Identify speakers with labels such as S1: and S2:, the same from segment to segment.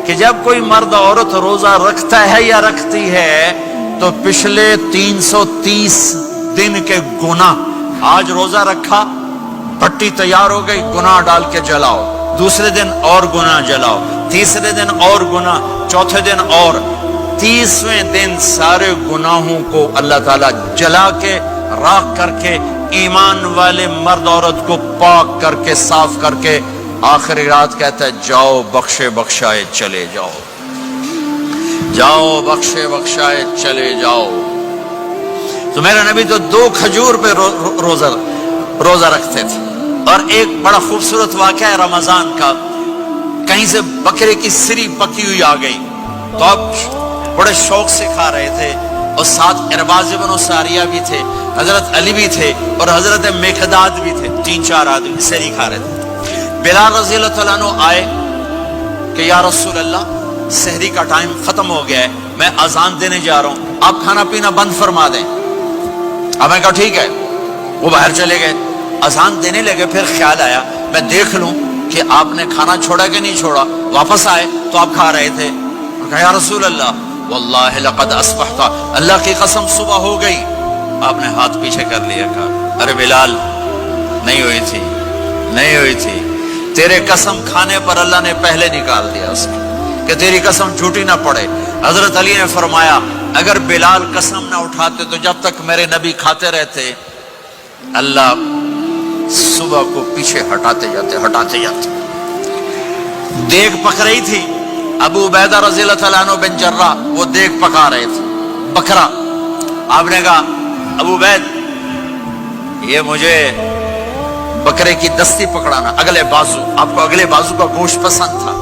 S1: کہ جب کوئی مرد عورت روزہ رکھتا ہے یا رکھتی ہے تو پچھلے 330 دن کے گناہ، آج روزہ رکھا، پٹی تیار ہو گئی، گناہ ڈال کے جلاؤ، دوسرے دن اور گناہ جلاؤ، تیسرے دن اور گناہ، چوتھے دن اور، 30ویں دن سارے گناہوں کو اللہ تعالیٰ جلا کے راکھ کر کے ایمان والے مرد عورت کو پاک کر کے صاف کر کے آخری رات کہتا ہے جاؤ بخشے بخشائے چلے جاؤ، جاؤ بخشے بخشائے چلے جاؤ۔ تو میرا نبی تو 2 کھجور پہ روزہ رکھتے تھے۔ اور ایک بڑا خوبصورت واقعہ ہے رمضان کا، کہیں سے بکرے کی سری پکی ہوئی آ گئی تو اب بڑے شوق سے کھا رہے تھے، اور ساتھ ارباز بن ساریہ بھی تھے، حضرت علی بھی تھے اور حضرت مقداد بھی تھے، 3-4 آدمی سری کھا رہے تھے۔ بلال رضی اللہ عنہ آئے کہ یا رسول اللہ سحری کا ٹائم ختم ہو گیا ہے، میں اذان دینے جا رہا ہوں، آپ کھانا پینا بند فرما دیں۔ اب میں کہا ٹھیک ہے، وہ باہر چلے گئے، اذان دینے لگے، پھر خیال آیا میں دیکھ لوں کہ آپ نے کھانا چھوڑا کہ نہیں چھوڑا، واپس آئے تو آپ کھا رہے تھے۔ کہا یا رسول اللہ واللہ لقد اصبحت، اللہ کی قسم صبح ہو گئی۔ آپ نے ہاتھ پیچھے کر لیا، کہا ارے بلال نہیں ہوئی تھی، نہیں ہوئی تھی، تیرے قسم کھانے پر اللہ نے پہلے نکال دیا اس کو کہ تیری قسم جھوٹی نہ پڑے۔ حضرت علی نے فرمایا اگر بلال قسم نہ اٹھاتے تو جب تک میرے نبی کھاتے رہتے اللہ صبح کو پیچھے ہٹاتے جاتے۔ دیگ پک رہی تھی، ابو عبیدہ رضی اللہ تعالیٰ عنہ بن جرہ وہ دیگ پکا رہے تھے، بکرا۔ آپ نے کہا ابو عبید یہ مجھے بکرے کی دستی پکڑانا، اگلے بازو، آپ کو اگلے بازو کا گوشت پسند تھا،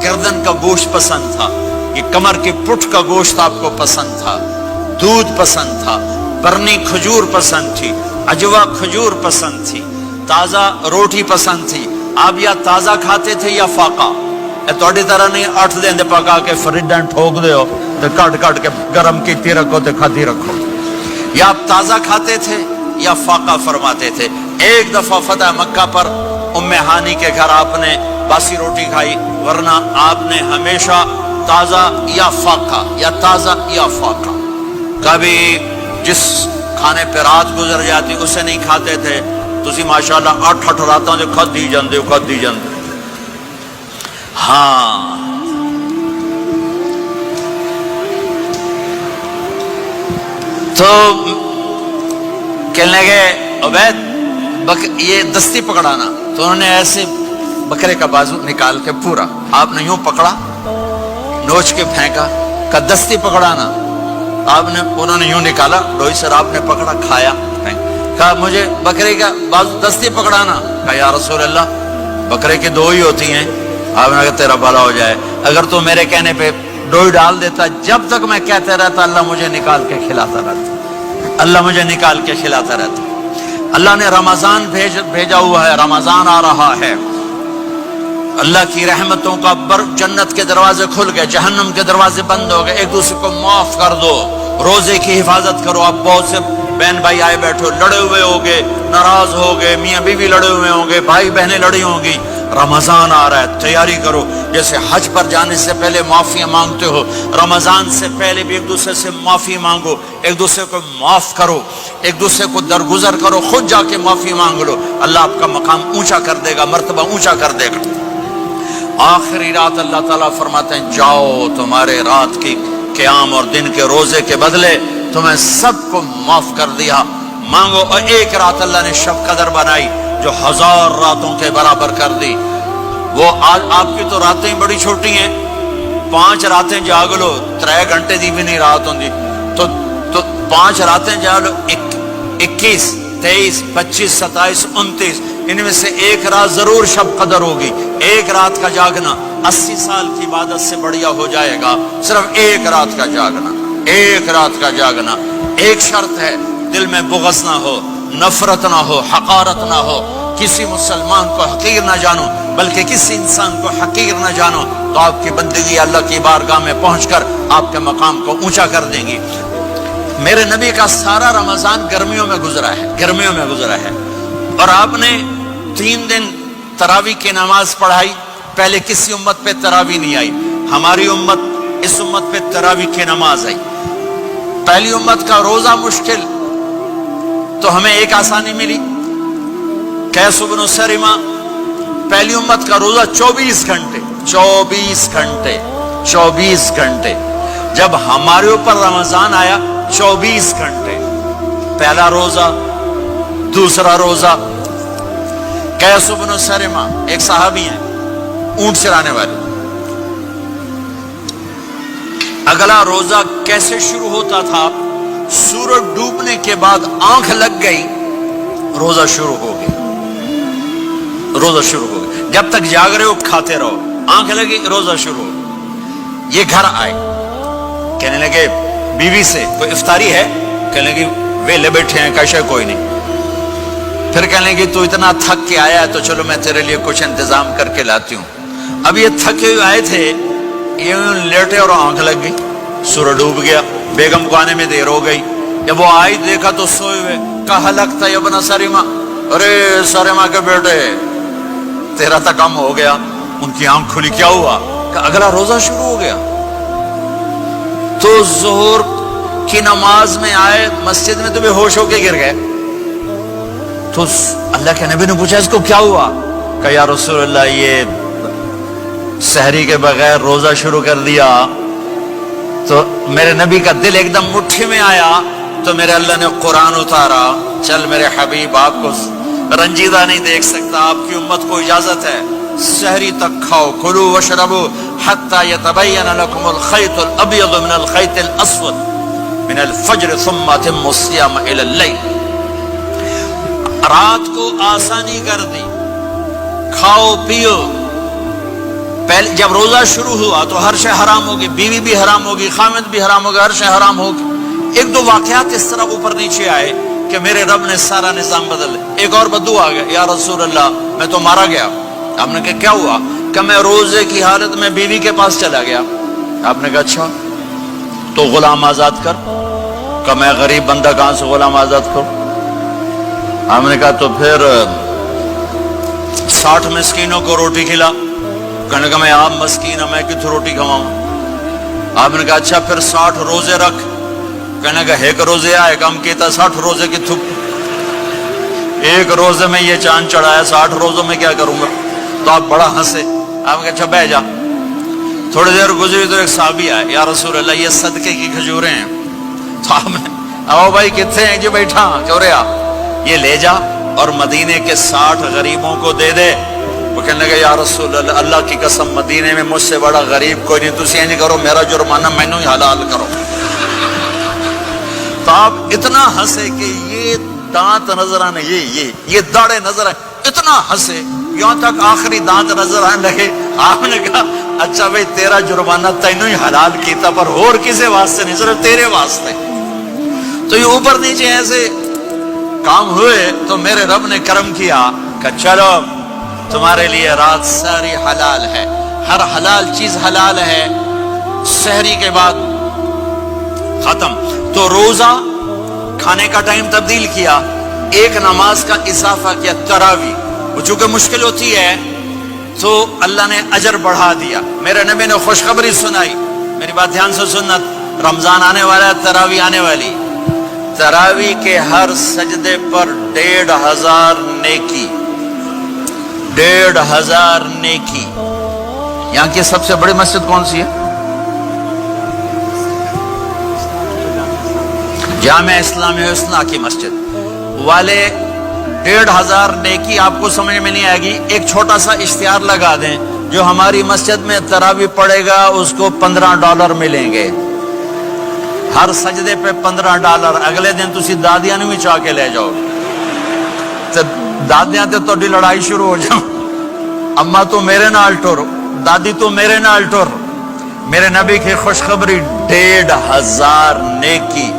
S1: گردن کا گوشت پسند تھا، یہ کمر کی پٹھ کا گوشت آپ کو پسند تھا، دودھ پسند تھا، برنی کھجور پسند تھی، عجوا کھجور پسند تھی، تازہ روٹی پسند تھی۔ آپ یا تازہ کھاتے تھے یا فاقہ، توڑی طرح نہیں 8 دن پکا کے فریڈن ٹھوک دے ہو تو کٹ کے گرم کی رکھو تو کھاتی رکھو، یا آپ تازہ کھاتے تھے یا فاقہ فرماتے تھے۔ ایک دفعہ فتح مکہ پر ام ہانی کے گھر آپ نے باسی روٹی کھائی، ورنہ آپ نے ہمیشہ تازہ یا فاقہ یا تازہ یا فاقہ، کبھی جس کھانے پہ رات گزر جاتی اسے نہیں کھاتے تھے۔ تسی ماشاءاللہ 8 راتوں جو کھدی جاندے۔ ہاں تو کہنے لگے عبید یہ دستی پکڑانا، تو انہوں نے ایسے بکرے کا بازو نکال کے پورا آپ نے یوں پکڑا، نوچ کے پھینکا، کہ دستی پکڑانا، انہوں نے یوں نکالا، ڈوئی سر آپ نے پکڑا، کھایا، کہا مجھے بکرے کا بازو دستی پکڑانا۔ کہا یا رسول اللہ بکرے کی 2 ہی ہوتی ہیں۔ آپ نے کہا تیرا بھلا ہو جائے، اگر تو میرے کہنے پہ ڈوئی ڈال دیتا، جب تک میں کہتے رہتا اللہ مجھے نکال کے کھلاتا رہتا، اللہ مجھے نکال کے کھلاتا رہتا۔ اللہ نے رمضان بھیجا ہوا ہے، رمضان آ رہا ہے، اللہ کی رحمتوں کا جنت کے دروازے کھل گئے، جہنم کے دروازے بند ہو گئے، ایک دوسرے کو معاف کر دو، روزے کی حفاظت کرو۔ اب بہت سے بہن بھائی آئے بیٹھو، لڑے ہوئے ہوگے، ناراض ہوگے، میاں بیوی لڑے ہوئے ہوں گے، بھائی بہنیں لڑی ہوں گی، رمضان آ رہا ہے، تیاری کرو۔ جیسے حج پر جانے سے پہلے معافیاں مانگتے ہو، رمضان سے پہلے بھی ایک دوسرے سے معافی مانگو، ایک دوسرے کو معاف کرو، ایک دوسرے کو درگزر کرو، خود جا کے معافی مانگ لو، اللہ آپ کا مقام اونچا کر دے گا، مرتبہ اونچا کر دے گا۔ آخری رات اللہ تعالیٰ فرماتے ہیں جاؤ، تمہارے رات کی قیام اور دن کے روزے کے بدلے تمہیں سب کو معاف کر دیا، مانگو۔ اور ایک رات اللہ نے شب قدر بنائی جو 1000 راتوں کے برابر کر دی۔ وہ آج آپ کی تو راتیں بڑی چھوٹی ہیں، 5 راتیں جاگ لو، 3 گھنٹے دی بھی نہیں رات ہوندی، تو 5 راتیں جاگ لو، 21 23 25 27 29، ان میں سے ایک رات ضرور شب قدر ہوگی۔ ایک رات کا جاگنا 80 سال کی عبادت سے بڑھیا ہو جائے گا، صرف ایک رات کا جاگنا، ایک رات کا جاگنا۔ ایک شرط ہے، دل میں بغض نہ ہو، نفرت نہ ہو، حقارت نہ ہو، کسی مسلمان کو حقیر نہ جانو، بلکہ کسی انسان کو حقیر نہ جانو، تو آپ کی بندگی اللہ کی بارگاہ میں پہنچ کر آپ کے مقام کو اونچا کر دیں گی۔ میرے نبی کا سارا رمضان گرمیوں میں گزرا ہے، گرمیوں میں گزرا ہے، اور آپ نے 3 دن تراویح کی نماز پڑھائی، پہلے کسی امت پہ تراویح نہیں آئی۔ ہماری امت اس امت پہ تراویح کی نماز آئی. پہلی امت کا روزہ مشکل تو ہمیں ایک آسانی ملی. قیس بن سرمہ پہلی امت کا روزہ 24 گھنٹے 24 گھنٹے. جب ہمارے اوپر رمضان آیا 24 گھنٹے. پہلا روزہ دوسرا روزہ. قیس بن سرمہ ایک صحابی ہیں اونٹ چرانے والے. اگلا روزہ کیسے شروع ہوتا تھا؟ سورج ڈوبنے کے بعد آنکھ لگ گئی روزہ شروع ہو گیا. جب تک جاگ رہے ہو کھاتے رہو. آنکھ لگی روزہ شروع ہو. یہ گھر آئے کہنے لگے بیوی سے کوئی افطاری ہے؟ کہنے لگے ویلے بیٹھے ہیں کیسے کوئی نہیں. پھر کہنے لگے تو اتنا تھک کے آیا ہے تو چلو میں تیرے لیے کچھ انتظام کر کے لاتی ہوں. اب یہ تھکے ہوئے آئے تھے, یہ لیٹے اور آنکھ لگ گئی, سورج ڈوب گیا. بیگم کو آنے میں دیر ہو گئی. جب وہ آئی دیکھا تو سوئے ہوئے. کہا لگتا ہے ابن سرمہ, ارے سرمہ کے بیٹے تیرا تو کم ہو گیا. ان کی آنکھ کھلی, کیا ہوا؟ کہ اگلا روزہ شروع ہو گیا. تو ظہر کی نماز میں آئے مسجد میں تو بے ہوش ہو کے گر گئے. تو اللہ کے نبی نے پوچھا اس کو کیا ہوا؟ کہ یا رسول اللہ یہ سحری کے بغیر روزہ شروع کر دیا. تو میرے نبی کا دل ایک دم مٹھی میں آیا تو میرے اللہ نے قرآن اتارا. چل میرے حبیب, آپ کو رنجیدہ نہیں دیکھ سکتا, آپ کی امت کو اجازت ہے سحری تک کھاؤ. کلوا واشربوا حتی یتبین لکم الخیط الابیض من الخیط الاسود من الفجر ثم اتموا الصیام الی اللیل. رات کو آسانی کر دی, کھاؤ پیو. پہلے جب روزہ شروع ہوا تو ہر شے حرام ہوگی, بیوی بھی حرام ہوگی, خامد بھی حرام ہوگا, ہر شے حرام ہوگی. ایک دو واقعات اس طرح اوپر نیچے آئے کہ میرے رب نے سارا نظام بدل. ایک اور بدو آ گیا, یا رسول اللہ میں تو مارا گیا. آپ نے کہا کیا ہوا؟ کہ میں روزے کی حالت میں بیوی کے پاس چلا گیا. آپ نے کہا اچھا تو غلام آزاد کر. کہ میں غریب بندہ کہاں سے غلام آزاد کروں؟ آپ نے کہا تو پھر 60 مسکینوں کو روٹی کھلا. کہنے لگا میں عام مسکین ہوں, میں کتوں روٹی کھواؤں؟ آپ نے کہا اچھا پھر 60 روزے رکھ. کہنے لگا ایک روزے آئے کم کیتا 60 روزے کی تھک. ایک روزے میں یہ چاند چڑھایا, 60 روزوں میں کیا کروں گا؟ تو آپ بڑا ہنسے. آپ نے کہا اچھا بہ جا. تھوڑی دیر گزری تو ایک صحابی آئے, یا رسول اللہ یہ صدقے کی کھجوریں ہیں. تو آپ نے آؤ بھائی کتنے ہیں جی بیٹھا کیوں رہا, یہ لے جا اور مدینے کے 60 غریبوں کو دے دے. وہ کہنے لگا یا رسول اللہ, اللہ کی قسم مدینے میں مجھ سے بڑا غریب کوئی نہیں, تسی نہیں کرو, میرا جرمانہ مینوں ہی حلال کرو. تو آپ اتنا ہنسے کہ یہ دانت نظر آنے, یہ داڑے نظر آئے, اتنا ہنسے یہاں تک آخری دانت نظر آنے لگے. آپ نے کہا اچھا بھائی تیرا جرمانہ تینوں ہی حلال کیتا, پر اور کسی واسطے نہیں, صرف تیرے واسطے. تو یہ اوپر نیچے ایسے کام ہوئے تو میرے رب نے کرم کیا کہ چلو تمہارے لیے رات ساری حلال ہے, ہر حلال چیز حلال ہے. سحری کے بعد ختم. تو روزہ کھانے کا ٹائم تبدیل کیا, ایک نماز کا اضافہ کیا, تراویح. وہ چونکہ مشکل ہوتی ہے تو اللہ نے اجر بڑھا دیا. میرے نبی نے خوشخبری سنائی, میری بات دھیان سے سننا, رمضان آنے والا ہے, تراویح آنے والی. تراویح کے ہر سجدے پر 1500 نیکی, 1500 نیکی. یہاں کی سب سے بڑی مسجد کون سی ہے؟ جامع اسلامی حسنہ کی مسجد والے. 1500 نیکی آپ کو سمجھ میں نہیں آئے گی. ایک چھوٹا سا اشتہار لگا دیں, جو ہماری مسجد میں تراویح پڑے گا اس کو $15 ملیں گے. ہر سجدے پہ $15. اگلے دن تسی دادیاں بھی چاہ کے لے جاؤ. دادیاں تے تہاڈی لڑائی شروع ہو جاؤ, اما تو میرے نال ٹر, دادی تو میرے نال ٹر. میرے نبی کی خوشخبری 1500 نیکی,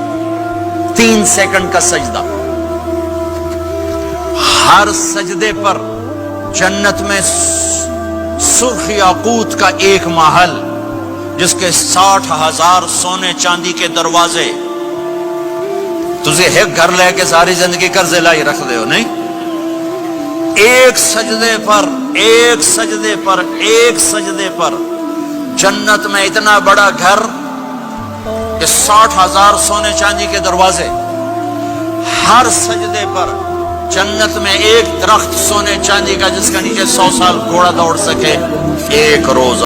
S1: 3 سیکنڈ کا سجدہ. ہر سجدے پر جنت میں سرخ یاقوت کا ایک محل جس کے 60,000 سونے چاندی کے دروازے. تجھے ایک گھر لے کے ساری زندگی قرضے لائی رکھ دے ہو نہیں. ایک سجدے پر جنت میں اتنا بڑا گھر کہ 60,000 سونے چاندی کے دروازے، ہر سجدے پر جنت میں ایک درخت سونے چاندی کا جس کا نیچے 100 سال گھوڑا دوڑ سکے، ایک روز